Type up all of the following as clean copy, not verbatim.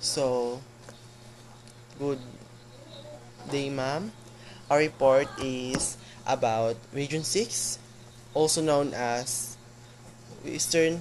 So, good day, ma'am. Our report is about Region 6, also known as Western,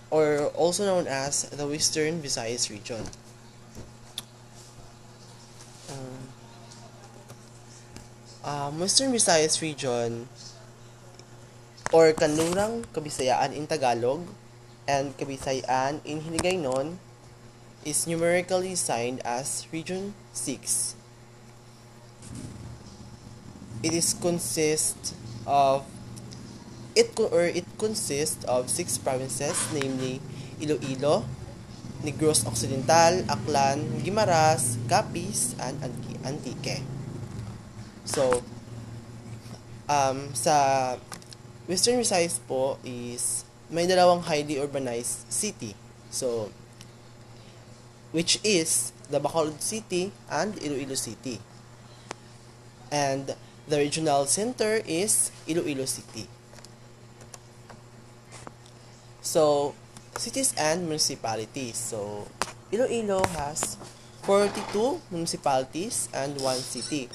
or also known as the Western Visayas region. Western Visayas region, or Kanlurang Kabisayaan in Tagalog and Kabisayaan in Hiligaynon, is numerically signed as Region 6. It is consist of it consists of 6 provinces, namely Iloilo, Negros Occidental, Aklan, Guimaras, Capiz, and Antique. So, sa Western Visayas po is may dalawang highly urbanized city. So, which is the Bacolod City and Iloilo City. And the regional center is Iloilo City. So, cities and municipalities. So, Iloilo has 42 municipalities and 1 city.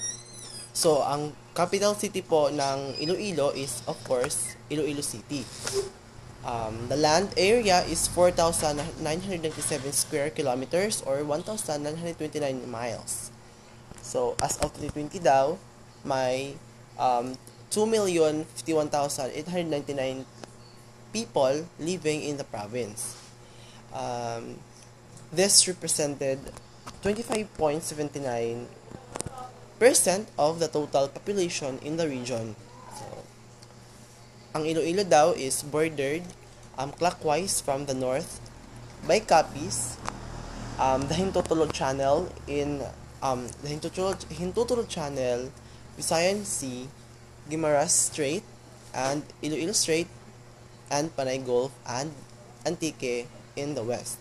So, ang capital city po ng Iloilo is, of course, Iloilo City. The land area is 4,997 square kilometers or 1,929 miles. So, as of 2020 daw, may 2,051,899 people living in the province. This represented 25.79% of the total population in the region. So, ang Iloilo daw is bordered clockwise from the north by Capiz, the Hintutulog Channel Visayan Sea, Guimaras Strait, and Iloilo Strait, and Panay Gulf, and Antique in the west.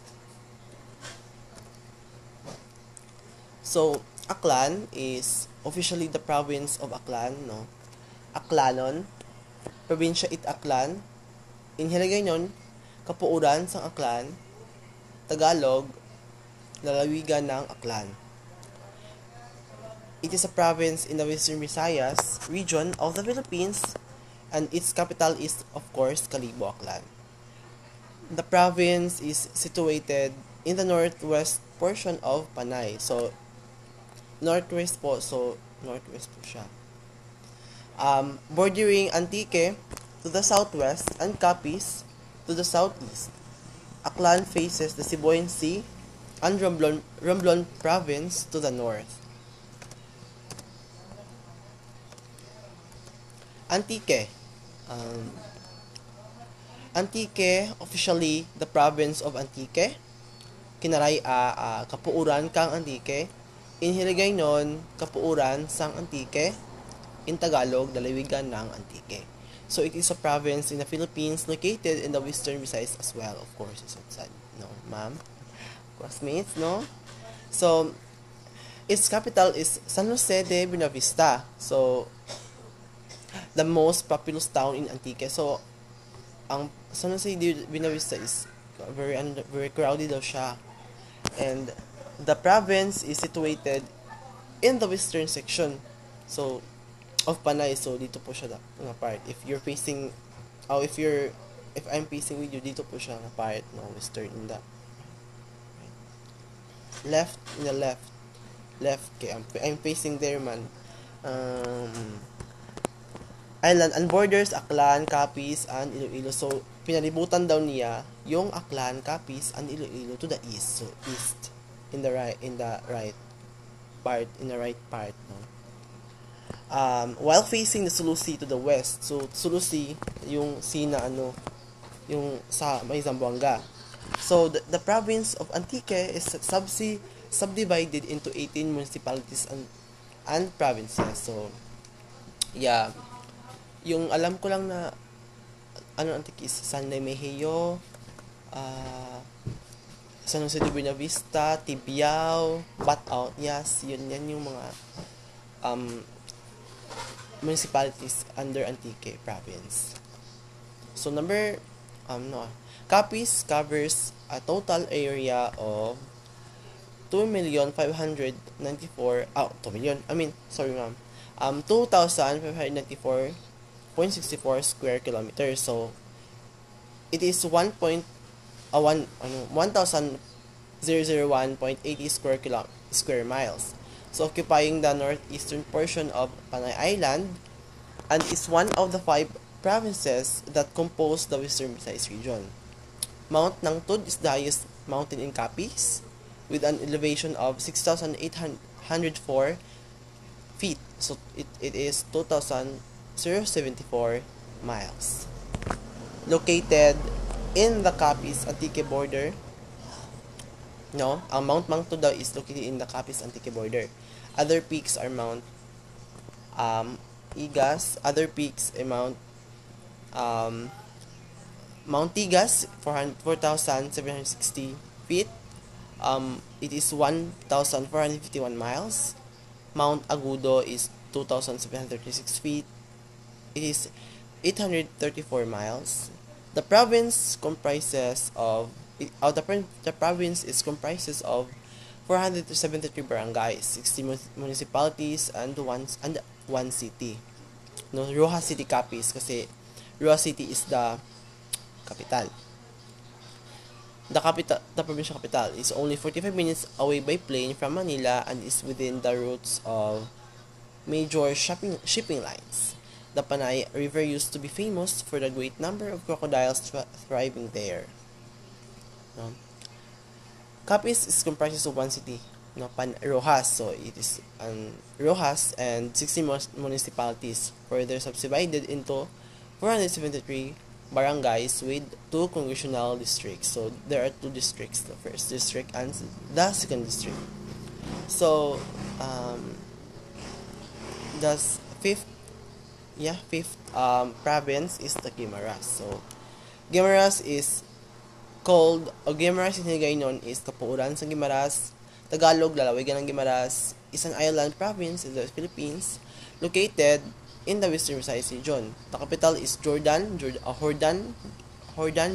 So, Aklan is officially the province of Aklan, no? Aklanon, probinsya it Aklan, in Hiligaynon, kapuuran sang Aklan, Tagalog, lalawigan ng Aklan. It is a province in the Western Visayas region of the Philippines, and its capital is, of course, Kalibo, Aklan. The province is situated in the northwest portion of Panay. So, northwest po siya. Bordering Antique to the southwest and Capiz to the southeast. Aklan faces the Sibuyan Sea and Romblon province to the north. Antique. Antique, officially the province of Antique. Kinaray kapuuran kang Antique. In Hiligaynon, kapuuran sang Antique. In Tagalog, lalawigan ng Antique. So it is a province in the Philippines located in the Western Visayas as well. Of course, it's outside, no, ma'am? Classmates, no? So, its capital is San Jose de Buenavista. So, the most populous town in Antique. So, ang San Jose de Buenavista is very crowded daw siya. And the province is situated in the western section. So, of Panay. So, dito po siya na part. If I'm facing with you, dito po siya na part, no, western in the left, okay, I'm facing there, man. Island and borders Aklan, Capiz, and Iloilo. So, pinalibutan daw niya yung Aklan, Capiz, and Iloilo to the east. So, east in the right part, no. While facing the Sulu Sea to the west. So, Sulu Sea, yung sea na yung sa may Zamboanga. So, the province of Antique is subdivided into 18 municipalities and provinces. So, yeah. Yung alam ko lang na Antique is San Remigio, San Jose de Buenavista, Tibiao, Bataw. Yes, yan yung mga municipalities under Antique province. So Capiz covers a total area of 2,594,000, 2 million, I mean, sorry ma'am, 2,594.64 square kilometers. So, it is 1,001.80 square miles. So, occupying the northeastern portion of Panay Island, and is one of the 5 provinces that compose the Western Visayas region. Mount Nangtud is the highest mountain in Capiz, with an elevation of 6,804 feet. So it is 2,074 miles. Located in the Capiz Antique border. No, ang Mount Mangtud daw is located in the Capiz Antique border. Other peaks are Mount Igas. Other peaks are Mount Tigas, 4,760 feet. It is 1,451 miles. Mount Agudo is 2,736 feet. It is 834 miles. The province comprises of the province is comprises of 473 barangays, 60 municipalities, and one city. No, Rojas City Capiz kasi Rojas City is the capital. The provincial capital is only 45 minutes away by plane from Manila and is within the routes of major shipping lines. The Panay River used to be famous for the great number of crocodiles thriving there. No? Capiz is comprised of one city, no, Rojas, so it is Rojas and 60 municipalities, further subdivided into 473 barangays with 2 congressional districts. So there are 2 districts, the first district and the second district. So the fifth province is the Guimaras. So Guimaras is called, o Guimaras in Hiligaynon is Kapuuran sa Guimaras. Tagalog, lalawigan ng Guimaras, is an island province in the Philippines located in the Western Visayas region. The capital is Hordan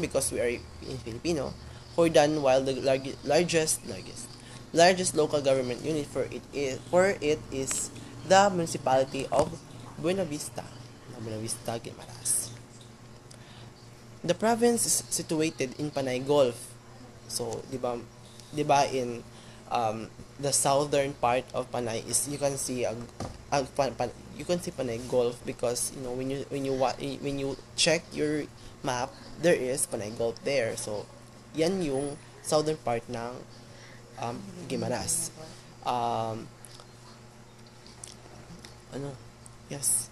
because we are in Filipino. Hordan, while the largest local government unit for it is the municipality of Buena Vista, Guimaras. The province is situated in Panay Gulf. So, di ba in the southern part of Panay is you can see Panay Gulf because when you check your map, there is Panay Gulf there. So, yan yung southern part ng Guimaras. Yes.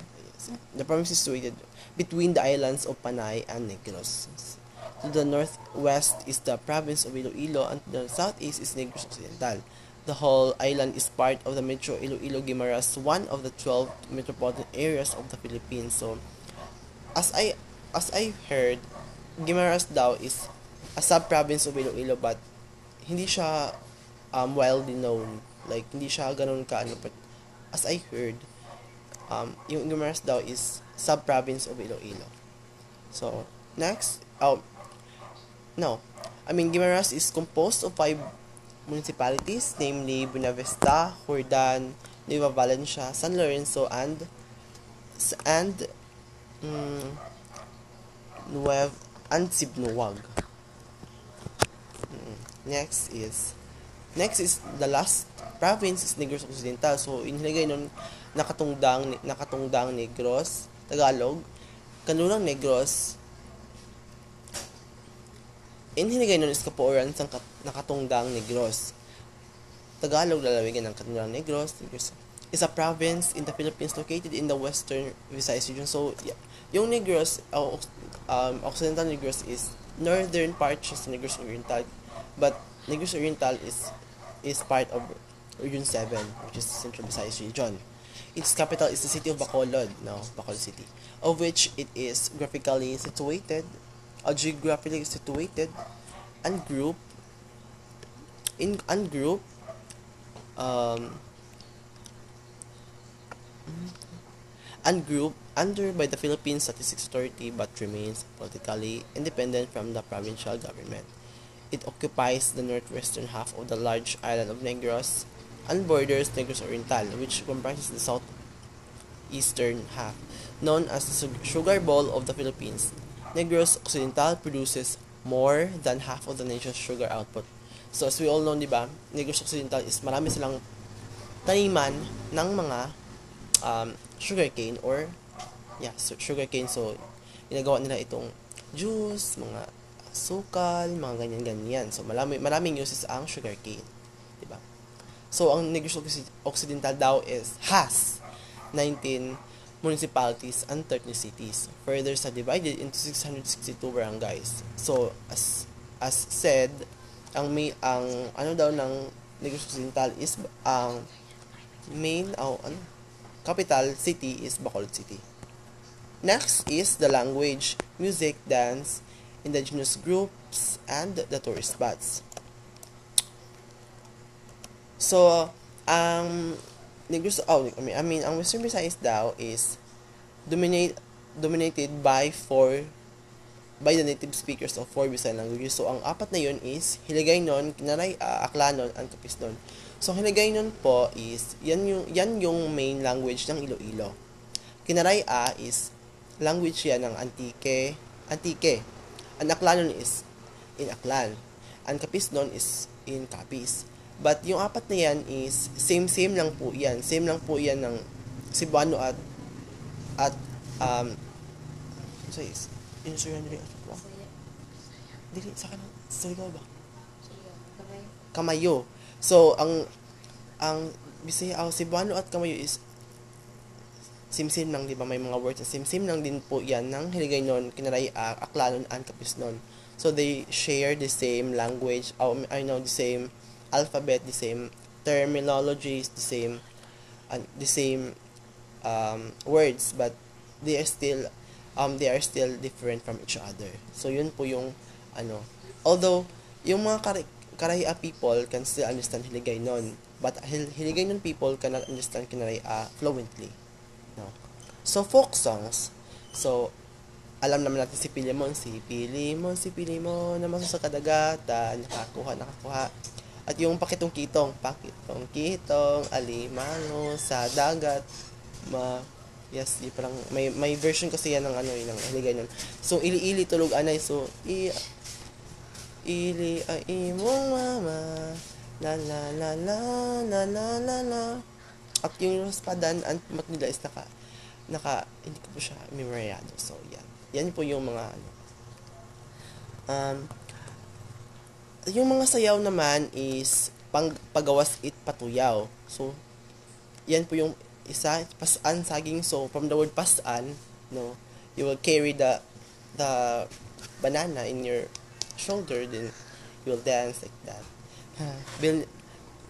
The province is situated between the islands of Panay and Negros. To the northwest is the province of Iloilo, and to the southeast is Negros Occidental. The whole island is part of the Metro Iloilo-Guimaras, one of the 12 metropolitan areas of the Philippines. So, as I heard, Guimaras daw is a sub-province of Iloilo, but hindi siya widely known. Like, hindi siya ganun but as I heard, yung Guimaras daw is sub-province of Iloilo. So, next, Guimaras is composed of 5 municipalities, namely Buena Vista, Hordan, Nueva Valencia, San Lorenzo, and Sibnuwag. Next is the last province is Negros Occidental. So, inilagay nun nakatungdang Negros, Tagalog, kanlurang Negros. Inilagay nun is Kapuuran sa nakatungdang Negros. Tagalog, lalawigan ng kanlurang Negros. Is a province in the Philippines located in the Western Visayas region. So, yung Negros, Occidental Negros is northern part siya sa Negros Oriental. But Negros Oriental is part of Region 7, which is Central Visayas region. Its capital is the city of Bacolod, Bacolod City, of which it is geographically situated and grouped under by the Philippine Statistics Authority, but remains politically independent from the provincial government. It occupies the northwestern half of the large island of Negros and borders Negros Oriental, which comprises the southeastern half, known as the Sugar Bowl of the Philippines. Negros Occidental produces more than half of the nation's sugar output. So as we all know, di ba, Negros Occidental is marami silang taniman ng mga sugarcane or sugarcane. So ginagawa nila itong juice, mga sukal, mga ganyan-ganyan. So maraming uses ang sugarcane, di ba? So ang Negros Occidental daw has 19 municipalities and 13 cities. Further subdivided into 662 barangays. So as said, ang ano daw ng Negros Occidental is ang capital city is Bacolod City. Next is the language, music, dance, indigenous groups, and the tourist spots. So, ang ang Western Visayas daw is dominated by the native speakers of 4 Visayan languages. So, ang apat na yun is Hiligaynon, Kinaray, Aklanon, and Capisnon. So, Hiligaynon po is, yan yung main language ng Iloilo. Kinaray is language yan ng Antique. Ang Aklanon is in Aklan. Ang Capisnon is in Capiz. But yung apat na yan is same lang po yan. Same lang po yan ng Cebuano at Insuran dili ba? Dili sa kanang Surigao ba? Kamayo. So ang Bisaya Cebuano at Kamayo is same lang, di ba? May mga words na same lang din po yan ng Hiligaynon, Kinaray, Aklanon, and Capisnon. So they share the same language, the same alphabet, the same terminologies, the same words, but they are still different from each other. So yun po yung although yung mga Karaya people can still understand Hiligaynon, but Hiligaynon people cannot understand Kinaraya fluently. No. So folk songs. So alam naman natin si Pilimon naman sa kadagatan, nakakuha. At yung pakitong-kitong, alimango sa dagat, parang may version kasi yan ng ng Hiligaynon. So ili tulog anay, so ili ay imong mama, la la la la la la la la. At yung raspadan at mat nila is hindi ko po siya memoryado. So yan po yung mga yung mga sayaw naman is pagawas it patuyaw. So yan po yung isa, pasan saging. So from the word pasan, you will carry the banana in your shoulder, then you will dance like that.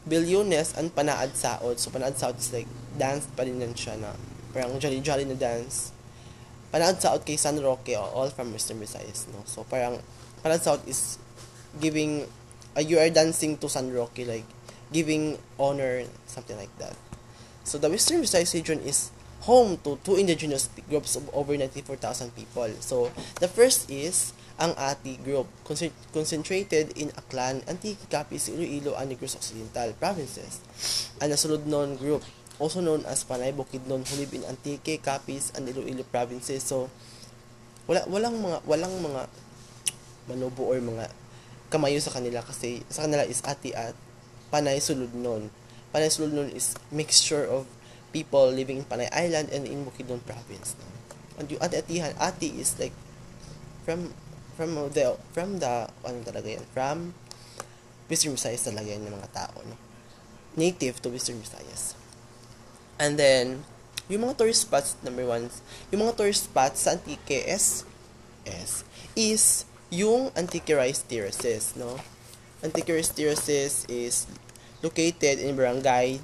Bilyones and panaad saod. So panaad saod is like dance pa rin yan siya na parang jolly na dance. Panaad saod kay San Roque, all from Western Visayas, no? So parang panaad saod is giving you are dancing to San Roque, like giving honor, something like that. So the Western Visayas region is home to 2 indigenous groups of over 94,000 people. So the first is ang Ati group, concentrated in Aklan, Antique, Capiz, Iloilo, and Negros Occidental provinces. And the Suludnon group, also known as Panay Bukidnon, who live in Antique, Capiz, and Iloilo provinces. So walang mga manubo or mga kamayo sa kanila, kasi sa kanila is Ati at Panay Suludnon. Panay Suludnon is mixture of people living in Panay Island and in Bukidnon province. And yung Ati is like from Western Visayas talaga yan, yung mga tao, no? Native to Western Visayas. And then yung mga tourist spots, number 1, yung mga tourist spots sa Antique is yung Antique Rice Terraces, no? Antique Rice Terraces is located in Barangay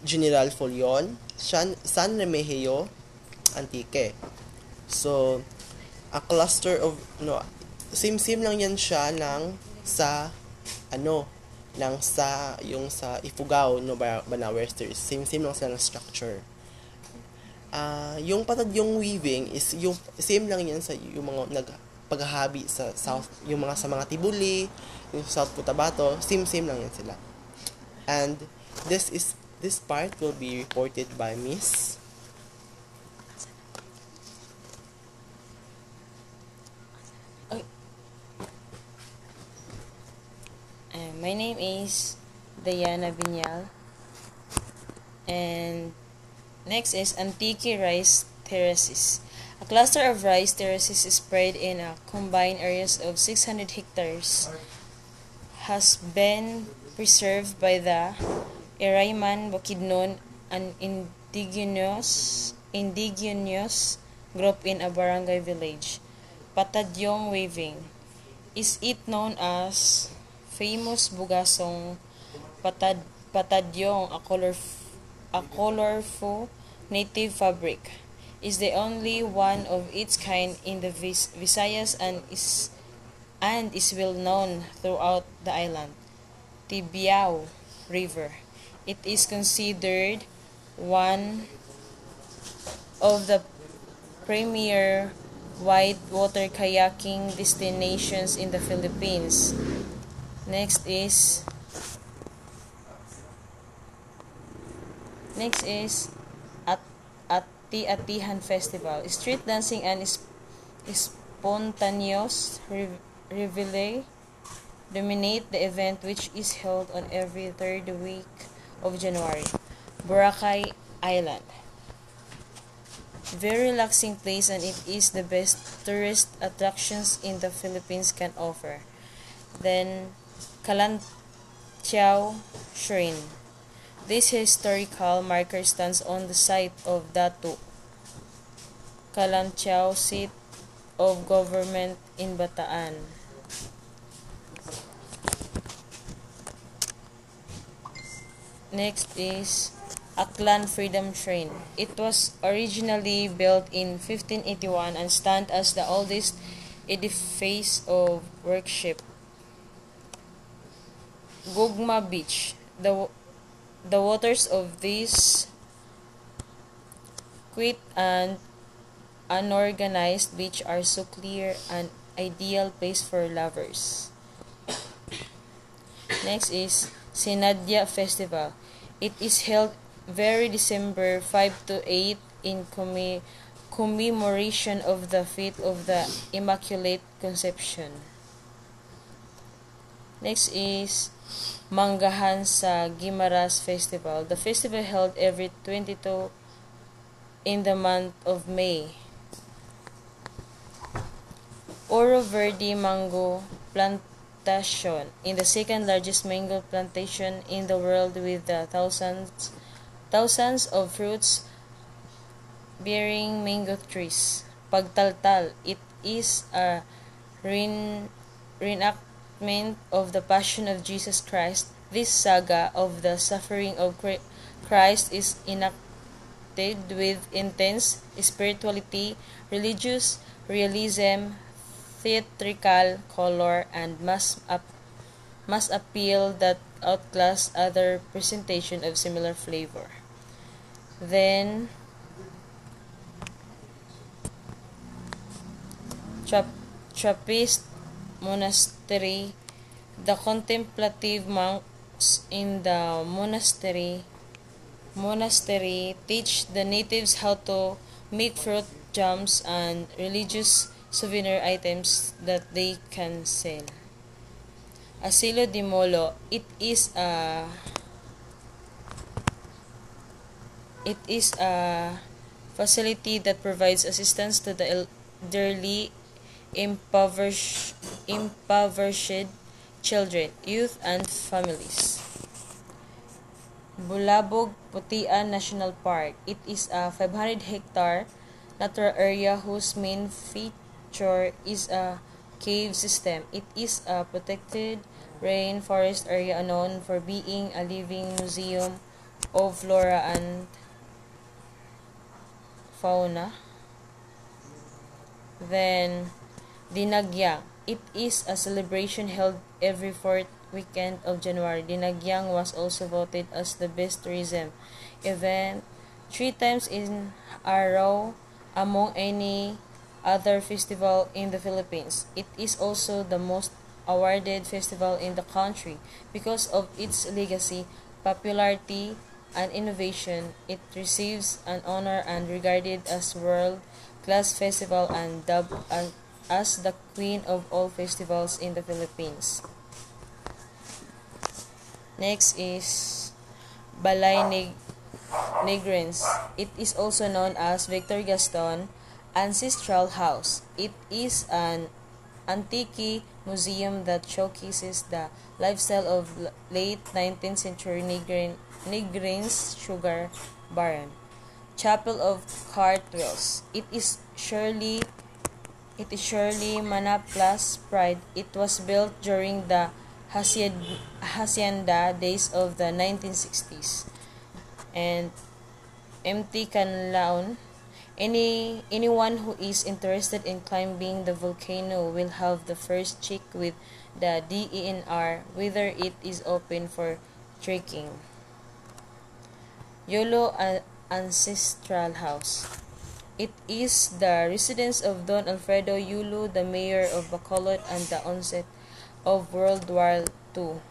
General Folion, San Remigio, Antique. So a cluster of same lang yan siya sa Ifugao, no, Banawer. Same lang sila ng structure. Yung patad yung weaving is yung same lang yan sa yung mga paghahabi sa South, yung mga sa mga Tibuli, yung sa South Cotabato, same lang yan sila. And this part will be reported by Miss. My name is Diana Vinyal, and next is Antique Rice Terraces. A cluster of rice terraces spread in a combined areas of 600 hectares has been preserved by the Irayman Bukidnon, an indigenous group in a barangay village. Patadyong Waving. Is it known as famous Bugasong Patadyong, a colorful native fabric, is the only one of its kind in the Visayas and is well known throughout the island. Tibiao River. It is considered one of the premier whitewater kayaking destinations in the Philippines. Next is Ati-Atihan Festival. Street dancing and spontaneous revelry dominate the event, which is held on every third week of January. Boracay Island. Very relaxing place, and it is the best tourist attractions in the Philippines can offer. Then Kalantiao Shrine. This historical marker stands on the site of Datu Kalantiao, seat of government in Bataan. Next is Aklan Freedom Shrine. It was originally built in 1581 and stands as the oldest edifice of worship. Gugma Beach. The waters of this quiet and unorganized beach are so clear, an ideal place for lovers. Next is Sinadya Festival. It is held very December 5 to 8 in commemoration of the feast of the Immaculate Conception. Next is Manggahan sa Guimaras Festival. The festival held every 22 in the month of May. Oro Verde Mango Plantation, in the second largest mango plantation in the world, with the thousands of fruits bearing mango trees. Pagtaltal. It is a reenactment of the Passion of Jesus Christ. This saga of the suffering of Christ is enacted with intense spirituality, religious realism, theatrical color, and mass appeal that outclass other presentation of similar flavor. Then Trappist Monastery. The contemplative monks in the monastery teach the natives how to make fruit jams and religious souvenir items that they can sell. Asilo de Molo. It is a facility that provides assistance to the elderly, impoverished children, youth, and families. Bulabog Putian National Park. It is a 500-hectare natural area whose main feature is a cave system. It is a protected rainforest area known for being a living museum of flora and fauna. Then Dinagyang. It is a celebration held every fourth weekend of January. Dinagyang was also voted as the best tourism event 3 times in a row among any other festival in the Philippines. It is also the most awarded festival in the country because of its legacy, popularity, and innovation. It receives an honor and regarded as world-class festival and dubbed as the queen of all festivals in the Philippines. Next is Balay Negrins. It is also known as Victor Gaston Ancestral House. It is an antique museum that showcases the lifestyle of late 19th century Negrins sugar baron. Chapel of Cartwheels. It is surely Manapla's pride. It was built during the hacienda days of the 1960s. And MT Canlaon. Anyone who is interested in climbing the volcano will have the first check with the DENR whether it is open for trekking. Yolo Ancestral House. It is the residence of Don Alfredo Yolo, the mayor of Bacolod and the onset of World War II.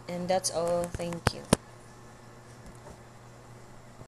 And that's all. Thank you.